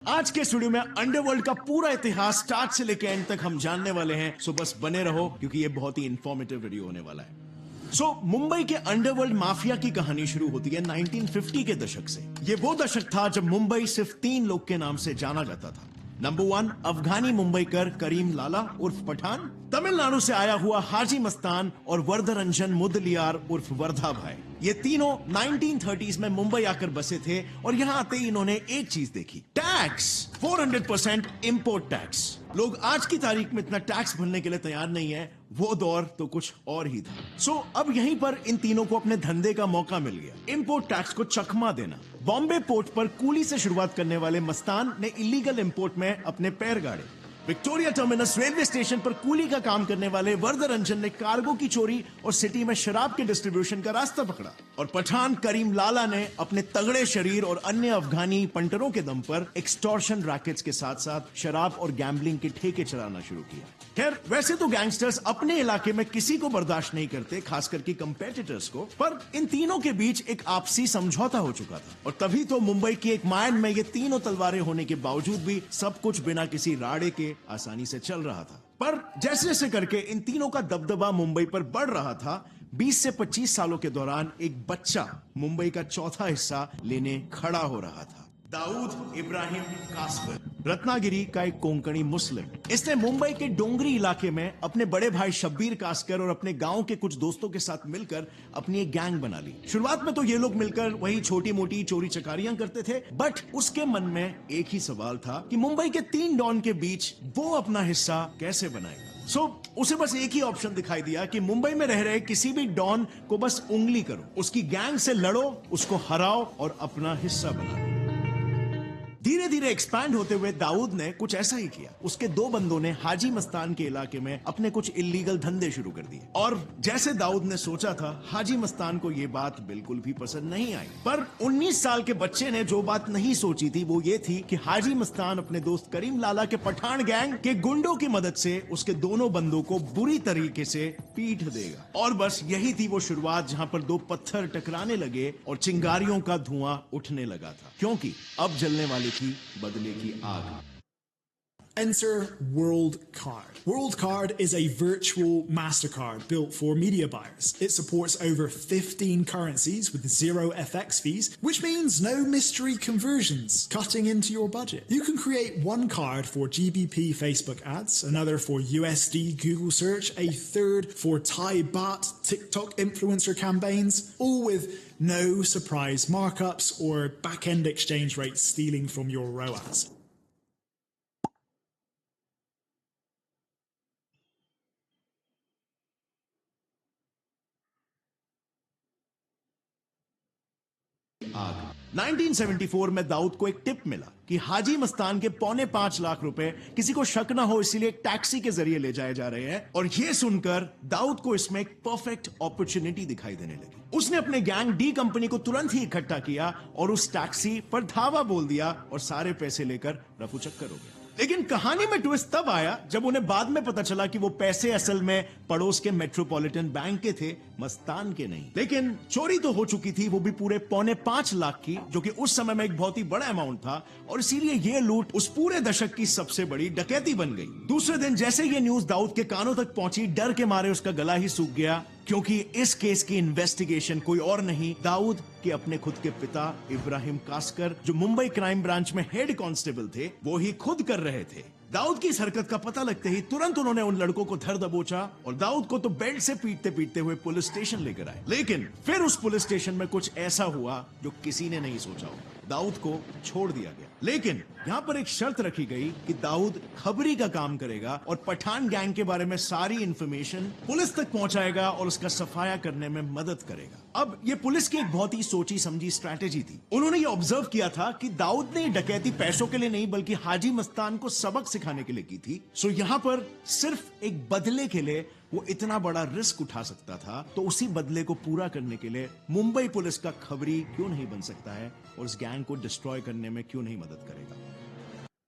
आज के स्टूडियो में अंडरवर्ल्ड का पूरा इतिहास स्टार्ट से लेकर एंड तक हम जानने वाले हैं। सो बस बने रहो क्योंकि ये बहुत ही इंफॉर्मेटिव वीडियो होने वाला है। मुंबई के अंडरवर्ल्ड माफिया की कहानी शुरू होती है 1950 के दशक से। ये वो दशक था जब मुंबई सिर्फ 3 लोग के नाम से जाना जाता था। नंबर 1 अफगानी मुंबईकर करीम लाला उर्फ पठान, तमिलनाडु से आया हुआ हाजी मस्तान और वरदरंजन मुदलियार उर्फ वर्धा भाई। ये तीनों 1930s में मुंबई आकर बसे थे और यहां आते ही इन्होंने एक चीज देखी, टैक्स। 400% import tax. लोग आज की तारीख में इतना टैक्स भरने के लिए तैयार नहीं है, वो दौर तो कुछ और ही था। अब यहीं पर इन तीनों को अपने धंधे का मौका मिल गया, इंपोर्ट टैक्स को चकमा देना। बॉम्बे पोर्ट पर कूली से शुरुआत करने वाले मस्तान ने इलीगल इंपोर्ट में अपने पैर गाड़े। विक्टोरिया टर्मिनस रेलवे स्टेशन पर कूली का काम करने वाले वरदरंजन ने कार्गो की चोरी और सिटी में शराब के डिस्ट्रीब्यूशन का रास्ता पकड़ा। और पठान करीम लाला ने अपने तगड़े शरीर और अन्य अफगानी पंटरों के दम पर एक्सटॉर्शन रैकेट्स के साथ साथ शराब और गैम्बलिंग के ठेके चलाना शुरू किया। खैर, वैसे तो गैंगस्टर्स अपने इलाके में किसी को बर्दाश्त नहीं करते, खास करके कंपेटिटर्स को, पर इन तीनों के बीच एक आपसी समझौता हो चुका था। और तभी तो मुंबई की एक मायन में ये तीनों तलवारें होने के बावजूद भी सब कुछ बिना किसी राड़े के आसानी से चल रहा था। पर जैसे जैसे करके इन तीनों का दबदबा मुंबई पर बढ़ रहा था, 20 से 25 सालों के दौरान एक बच्चा मुंबई का चौथा हिस्सा लेने खड़ा हो रहा था। दाऊद इब्राहिम कास्कर, रत्नागिरी का एक कोंकणी मुस्लिम। इसने मुंबई के डोंगरी इलाके में अपने बड़े भाई शब्बीर कास्कर और अपने गांव के कुछ दोस्तों के साथ मिलकर अपनी एक गैंग बना ली। शुरुआत में तो ये लोग मिलकर वही छोटी मोटी चोरी चकारियां करते थे, बट उसके मन में एक ही सवाल था कि मुंबई के 3 डॉन के बीच वो अपना हिस्सा कैसे बनाएगा। उसे बस एक ही ऑप्शन दिखाई दिया कि मुंबई में रह रहे किसी भी डॉन को बस उंगली करो, उसकी गैंग से लड़ो, उसको हराओ और अपना हिस्सा बनाओ। धीरे धीरे एक्सपैंड होते हुए दाऊद ने कुछ ऐसा ही किया। उसके 2 बंदों ने हाजी मस्तान के इलाके में अपने कुछ इलीगल धंधे शुरू कर दिए। और जैसे दाऊद ने सोचा था, हाजी मस्तान को यह बात बिल्कुल भी पसंद नहीं आई। पर 19 साल के बच्चे ने जो बात नहीं सोची थी वो ये थी कि हाजी मस्तान अपने दोस्त करीम लाला के पठान गैंग के गुंडों की मदद से उसके दोनों बंदों को बुरी तरीके से पीट देगा। और बस यही थी वो शुरुआत जहां पर 2 पत्थर टकराने लगे और चिंगारियों का धुआं उठने लगा था, क्योंकि अब जलने वाली की बदले की आग। Enter World Card. World Card is a virtual MasterCard built for media buyers. It supports over 15 currencies with 0 FX fees, which means no mystery conversions cutting into your budget. You can create one card for GBP Facebook ads, another for USD Google search, a third for Thai baht TikTok influencer campaigns, all with no surprise markups or back-end exchange rates stealing from your ROAS. आग। 1974 में दाऊद को एक tip मिला कि हाजी मस्तान के 4.25 लाख रुपए किसी को शक ना हो इसलिए एक टैक्सी के जरिए ले जाए जा रहे हैं। और यह सुनकर दाऊद को इसमें एक परफेक्ट अपॉर्चुनिटी दिखाई देने लगी। उसने अपने गैंग डी कंपनी को तुरंत ही इकट्ठा किया और उस टैक्सी पर धावा बोल दिया और सारे पैसे लेकर रफू चक्कर हो गया। लेकिन कहानी में ट्विस्ट तब आया जब उन्हें बाद में पता चला कि वो पैसे असल में पड़ोस के मेट्रोपॉलिटन बैंक के थे, मस्तान के नहीं। लेकिन चोरी तो हो चुकी थी, वो भी पूरे 4.25 लाख की, जो कि उस समय में एक बहुत ही बड़ा अमाउंट था। और इसीलिए ये लूट उस पूरे दशक की सबसे बड़ी डकैती बन गई। दूसरे दिन जैसे ये न्यूज दाऊद के कानों तक पहुंची, डर के मारे उसका गला ही सूख गया, क्योंकि इस केस की इन्वेस्टिगेशन कोई और नहीं, दाऊद के अपने खुद के पिता इब्राहिम कास्कर, जो मुंबई क्राइम ब्रांच में हेड कांस्टेबल थे, वो ही खुद कर रहे थे। दाऊद की इस हरकत का पता लगते ही तुरंत उन्होंने उन लड़कों को धर दबोचा और दाऊद को तो बेल्ट से पीटते पीटते हुए पुलिस स्टेशन लेकर आए। लेकिन फिर उस पुलिस स्टेशन में कुछ ऐसा हुआ जो किसी ने नहीं सोचा हो। दाऊद को छोड़ दिया गया, लेकिन यहाँ पर एक शर्त रखी गई कि दाऊद खबरी का काम करेगा और पठान गैंग के बारे में सारी इंफॉर्मेशन पुलिस तक पहुंचाएगा और उसका सफाया करने में मदद करेगा। अब ये पुलिस की एक बहुत ही सोची समझी स्ट्रैटेजी थी। उन्होंने ये ऑब्जर्व किया था कि दाऊद ने डकैती पैसों के लिए नहीं बल्कि हाजी मस्तान को सबक सिखाने के लिए की थी। यहाँ पर सिर्फ एक बदले के लिए वो इतना बड़ा रिस्क उठा सकता था, तो उसी बदले को पूरा करने के लिए मुंबई पुलिस का खबरी क्यों नहीं बन सकता है और उस गैंग को डिस्ट्रॉय करने में क्यों नहीं मदद करेगा।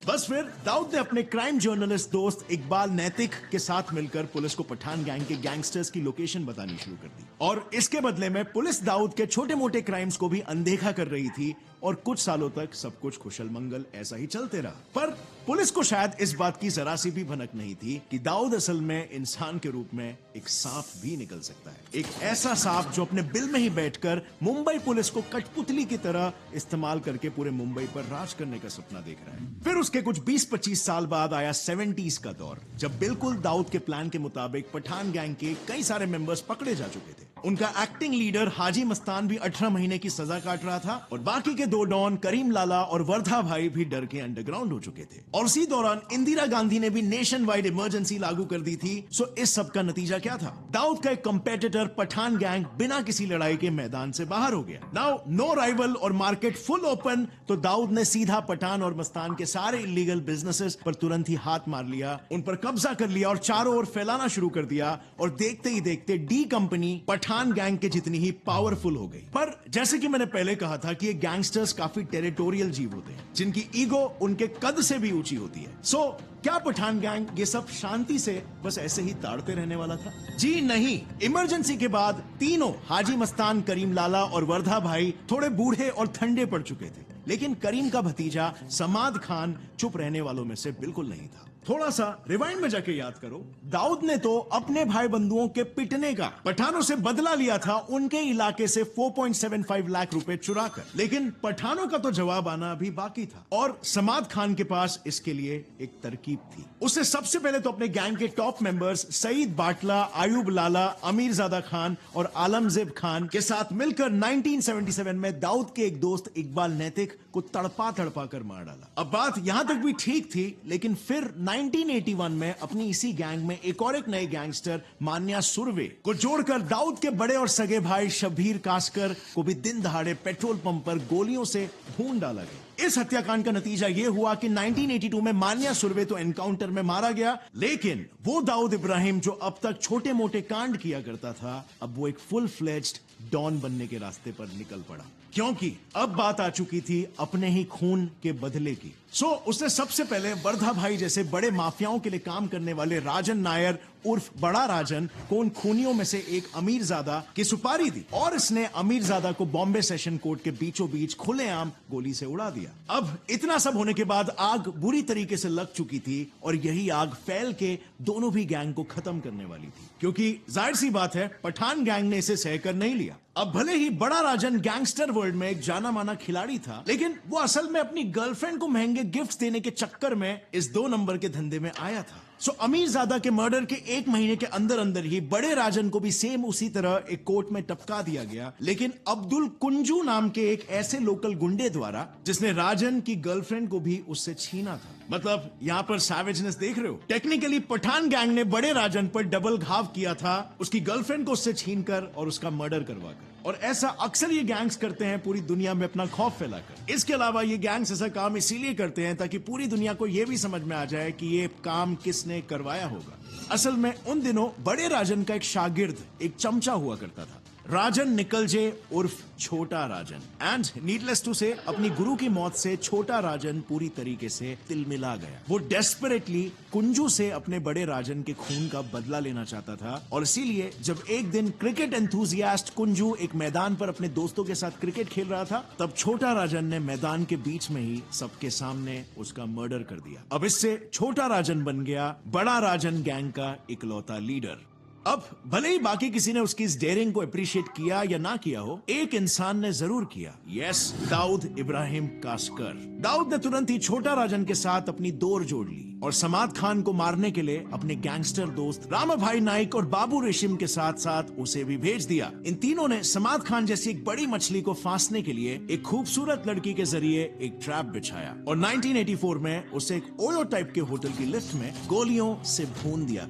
बस फिर दाऊद ने अपने क्राइम जर्नलिस्ट दोस्त इकबाल नैतिक के साथ मिलकर पुलिस को पठान गैंग के गैंगस्टर्स की लोकेशन बतानी शुरू कर दी और इसके बदले में पुलिस दाऊद के छोटे मोटे क्राइम्स को भी अनदेखा कर रही थी और कुछ सालों तक सब कुछ कुशल मंगल ऐसा ही चलते रहा। पर पुलिस को शायद इस बात की जरा सी भी भनक नहीं थी कि दाऊद असल में इंसान के रूप में एक सांप भी निकल सकता है, एक ऐसा सांप जो अपने बिल में ही बैठकर मुंबई पुलिस को कठपुतली की तरह इस्तेमाल करके पूरे मुंबई पर राज करने का सपना देख रहा है। फिर उसके कुछ 20-25 साल बाद आया 70s का दौर, जब बिल्कुल दाऊद के प्लान के मुताबिक पठान गैंग के कई सारे मेंबर्स पकड़े जा चुके थे। उनका एक्टिंग लीडर हाजी मस्तान भी 18 महीने की सजा काट रहा था और बाकी के 2 डॉन करीम लाला और वर्धा भाई भी डर के अंडरग्राउंड हो चुके थे। और उसी दौरान इंदिरा गांधी ने भी नेशन वाइड इमरजेंसी लागू कर दी थी। सो इस सब का नतीजा क्या था? दाऊद का एक कंपेटिटर पठान गैंग बिना किसी लड़ाई के मैदान से बाहर हो गया। नाउ नो राइवल और मार्केट फुल ओपन, तो दाऊद ने सीधा पठान और मस्तान के सारे इलीगल बिजनेसेस पर तुरंत ही हाथ मार लिया, उन पर कब्जा कर लिया और चारों ओर फैलाना शुरू कर दिया। और देखते ही देखते डी कंपनी पठान गैंग के जितनी ही पावरफुल हो गई। पर जैसे कि मैंने पहले कहा था कि ये गैंगस्टर्स काफी टेरिटोरियल जीव होते हैं, जिनकी ईगो उनके कद से भी ऊंची होती है। सो क्या पठान गैंग ये सब शांति से बस ऐसे ही ताड़ते रहने वाला था? जी नहीं। इमरजेंसी के बाद तीनों हाजी मस्तान, करीम लाला और वर्धा भाई थोड़े बूढ़े और ठंडे पड़ चुके थे, लेकिन करीम का भतीजा समाद खान चुप रहने वालों में से बिल्कुल नहीं था। थोड़ा सा रिवाइंड में जाके याद करो, दाऊद ने तो अपने भाई बंधुओं के पिटने का पठानों से बदला लिया था, उनके इलाके से 4.75 लाख रुपए चुरा कर। लेकिन पठानों का तो जवाब आना अभी बाकी था और समाद खान के पास इसके लिए एक तरकीब थी। उसने सबसे पहले तो अपने गैंग के टॉप मेंबर्स सईद बाटला, आयुब लाला, अमीरजादा खान और आलमजेब खान के साथ मिलकर 1977 में दाऊद के एक दोस्त इकबाल नैतिक को तड़पा तड़पा कर मार डाला। अब बात यहां तक भी ठीक थी, लेकिन फिर 1981 में अपनी इसी गैंग में एक नए गैंगस्टर मान्या सुरवे को जोड़कर दाऊद के बड़े और सगे भाई शब्बीर कासकर को भी दिन दहाड़े पेट्रोल पंप पर गोलियों से भून डाला गया। इस हत्याकांड का नतीजा यह हुआ कि 1982 में मान्या सुरवे तो एनकाउंटर में मारा गया, लेकिन वो दाऊद इब्राहिम जो अब तक छोटे मोटे कांड किया करता था, अब वो एक फुल फ्लेज्ड डॉन बनने के रास्ते पर निकल पड़ा, क्योंकि अब बात आ चुकी थी अपने ही खून के बदले की। सो उसने सबसे पहले वर्धा भाई जैसे बड़े माफियाओं के लिए काम करने वाले राजन नायर उर्फ बड़ा राजन को उन खूनियों में से एक अमीरजादा की सुपारी दी और इसने अमीरजादा को बॉम्बे सेशन कोर्ट के बीचों बीच खुलेआम गोली से उड़ा दिया। अब इतना सब होने के बाद आग बुरी तरीके से लग चुकी थी और यही आग फैल के दोनों भी गैंग को खत्म करने वाली थी, क्योंकि जाहिर सी बात है पठान गैंग ने इसे सहकर नहीं लिया। अब भले ही बड़ा राजन गैंगस्टर वर्ल्ड में एक जाना माना खिलाड़ी था, लेकिन वो असल में अपनी गर्लफ्रेंड को महंगे गिफ्ट्स देने के चक्कर में इस 2 नंबर के धंधे में आया था। सो अमीरजादा के मर्डर के 1 महीने के अंदर अंदर ही बड़े राजन को भी सेम उसी तरह एक कोर्ट में टपका दिया गया, लेकिन अब्दुल कुंजू नाम के एक ऐसे लोकल गुंडे द्वारा जिसने राजन की गर्लफ्रेंड को भी उससे छीना था। मतलब यहां पर सैवेजनेस देख रहे हो? टेक्निकली पठान गैंग ने बड़े राजन पर डबल घाव किया था, उसकी गर्लफ्रेंड को उससे छीनकर और उसका मर्डर करवाकर। और ऐसा अक्सर ये गैंग्स करते हैं पूरी दुनिया में अपना खौफ फैलाकर। इसके अलावा ये गैंग्स ऐसा काम इसीलिए करते हैं ताकि पूरी दुनिया को ये भी समझ में आ जाए कि ये काम किसने करवाया होगा। असल में उन दिनों बड़े राजन का एक शागिर्द, एक चमचा हुआ करता था, राजन निकलजे उर्फ छोटा राजन। एंड नीडलेस टू से अपनी गुरु की मौत से छोटा राजन पूरी तरीके से तिलमिला गया। वो डेस्परेटली कुंजू से अपने बड़े राजन के खून का बदला लेना चाहता था और इसीलिए जब एक दिन क्रिकेट एंथुजियास्ट कुंजू एक मैदान पर अपने दोस्तों के साथ क्रिकेट खेल रहा था, तब छोटा राजन ने मैदान के बीच में ही सबके सामने उसका मर्डर कर दिया। अब इससे छोटा राजन बन गया बड़ा राजन गैंग का इकलौता लीडर। अब भले ही बाकी किसी ने उसकी इस डेयरिंग को अप्रिशिएट किया या ना किया हो, एक इंसान ने जरूर किया। यस, दाऊद इब्राहिम कासकर। दाऊद ने तुरंत ही छोटा राजन के साथ अपनी डोर जोड़ ली और समाद खान को मारने के लिए अपने गैंगस्टर दोस्त रामा भाई नाइक और बाबू रेशिम के साथ साथ उसे भी भेज दिया। इन तीनों ने समाद खान जैसी एक बड़ी मछली को फांसने के लिए एक खूबसूरत लड़की के जरिए एक ट्रैप बिछाया और 1984 में उसे एक ओयो टाइप के होटल की लिफ्ट में गोलियों से भून दिया।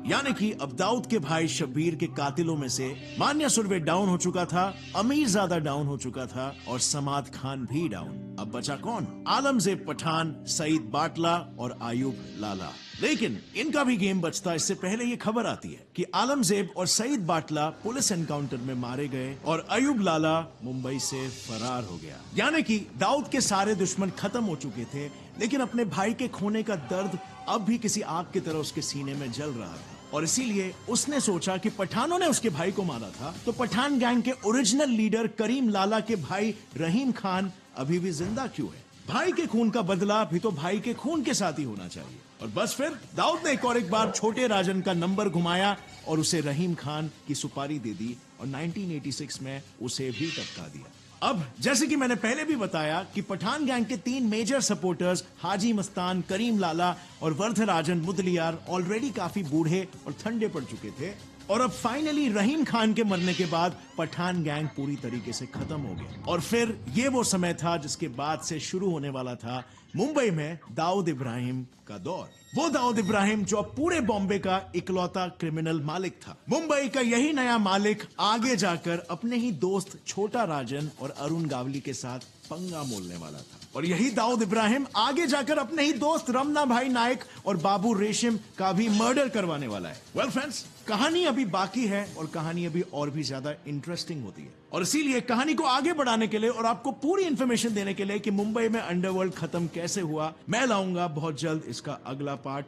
यानी कि अब दाऊद के भाई शब्बीर के कातिलों में से मान्या सुरवे डाउन हो चुका था, अमीरजादा डाउन हो चुका था और समाद खान भी डाउन। अब बचा कौन? आलमजेब पठान, सईद बाटला और आयुब लाला। लेकिन इनका भी गेम बचता इससे पहले ये खबर आती है कि आलमजेब और सईद बाटला पुलिस एनकाउंटर में मारे गए और आयुब लाला मुंबई से फरार हो गया। यानी कि दाऊद के सारे दुश्मन खत्म हो चुके थे, लेकिन अपने भाई के खोने का दर्द अब भी किसी आग की तरह उसके सीने में जल रहा था। और इसीलिए उसने सोचा कि पठानों ने उसके भाई को मारा था, तो पठान गैंग के ओरिजिनल लीडर करीम लाला के भाई रहीम खान अभी भी जिंदा क्यों है? भाई के खून का बदला भी तो भाई के खून के साथ ही होना चाहिए। और बस फिर दाऊद ने एक बार छोटे राजन का नंबर घुमाया और उसे रहीम खान की सुपारी दे दी और 1986 में उसे भी टपका दिया। अब जैसे कि मैंने पहले भी बताया कि पठान गैंग के 3 मेजर सपोर्टर्स हाजी मस्तान, करीम लाला और वरदराजन मुदलियार ऑलरेडी काफी बूढ़े और ठंडे पड़ चुके थे। और अब फाइनली रहीम खान के मरने के बाद पठान गैंग पूरी तरीके से खत्म हो गया। और फिर ये वो समय था जिसके बाद से शुरू होने वाला था मुंबई में दाऊद इब्राहिम का दौर। वो दाऊद इब्राहिम जो अब पूरे बॉम्बे का इकलौता क्रिमिनल मालिक था। मुंबई का यही नया मालिक आगे जाकर अपने ही दोस्त छोटा राजन और अरुण गावली के साथ पंगा मोलने वाला था। और यही दाऊद इब्राहिम आगे जाकर अपने ही दोस्त रमना भाई नायक और बाबू रेशम का भी मर्डर करवाने वाला है। वेल फ्रेंड्स, कहानी अभी बाकी है और कहानी अभी और भी ज्यादा इंटरेस्टिंग होती है। और इसीलिए कहानी को आगे बढ़ाने के लिए और आपको पूरी इंफॉर्मेशन देने के लिए कि मुंबई में अंडरवर्ल्ड खत्म कैसे हुआ, मैं लाऊंगा बहुत जल्द इसका अगला पार्ट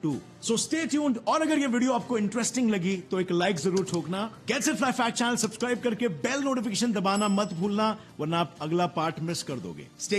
2। So stay tuned. और अगर ये वीडियो आपको इंटरेस्टिंग लगी तो एक लाइक जरूर ठोकना। Gets it fly fact channel subscribe करके बेल नोटिफिकेशन दबाना मत भूलना, वरना आप अगला पार्ट मिस कर दोगे। स्टे